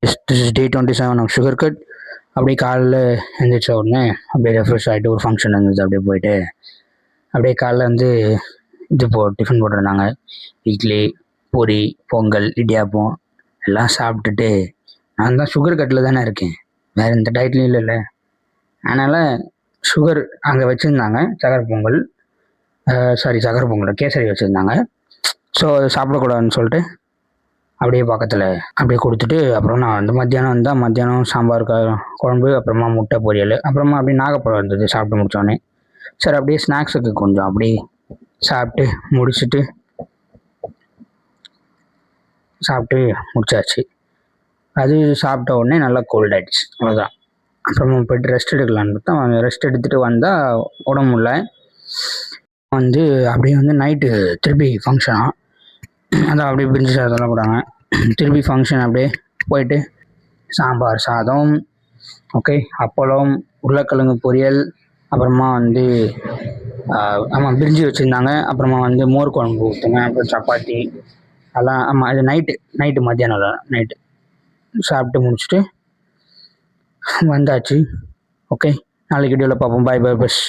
This is day 27 of sugar cut. அப்படியே காலைல எழுந்திரிச்ச உடனே அப்படியே ரெஃப்ரெஷ் ஆகிட்டு ஒரு ஃபங்க்ஷன் இருந்துச்சு, அப்படியே போயிட்டு அப்படியே காலைல வந்து டிஃபன் போட்டிருந்தாங்க. இட்லி, பூரி, பொங்கல், இடியாப்பம் எல்லாம் சாப்பிட்டுட்டு நான் தான் சுகர் கட்டில் தானே இருக்கேன், வேறு எந்த டயட்லையும் இல்லைல்ல. அதனால் சுகர் அங்கே வச்சுருந்தாங்க, சக்கரை பொங்கல், சக்கரை பொங்கல் கேசரி வச்சுருந்தாங்க. ஸோ அது சாப்பிடக்கூடாதுன்னு சொல்லிட்டு அப்படியே பக்கத்தில் அப்படியே கொடுத்துட்டு, அப்புறம் நான் வந்து மத்தியானம் சாம்பார் குழம்பு, அப்புறமா முட்டை பொரியல், அப்புறமா அப்படியே நாகப்பழம் இருந்தது சாப்பிட்டு முடித்தோடனே. சரி அப்படியே ஸ்நாக்ஸுக்கு கொஞ்சம் அப்படியே சாப்பிட்டு முடிச்சாச்சு. அது சாப்பிட்ட உடனே நல்லா கோல்ட் ஆகிடுச்சு, அவ்வளோதான். அப்புறமா போய்ட்டு ரெஸ்ட் எடுக்கலான்னு பார்த்தா, ரெஸ்ட் எடுத்துகிட்டு வந்தால் உடம்பு முடியல. வந்து அப்படியே வந்து நைட்டு திருப்பி ஃபங்க்ஷனாக அதான் அப்படியே பிரிஞ்சு சாதம்லாம் போட்டாங்க. திருப்பி ஃபங்க்ஷன் அப்படியே போயிட்டு சாம்பார் சாதம், ஓகே, அப்பளம், உருளைக்கிழங்கு பொரியல், அப்புறமா வந்து ஆமாம் பிரிஞ்சி வச்சுருந்தாங்க. அப்புறமா வந்து மோர் குழம்பு ஊற்றுங்க, அப்புறம் சப்பாத்தி அதெல்லாம். ஆமாம், இது நைட்டு மத்தியானம் நைட்டு சாப்பிட்டு முடிச்சுட்டு வந்தாச்சு. ஓகே, நாளைக்கு வீடியோவில் பார்ப்போம். பாய் பாய் பஸ்.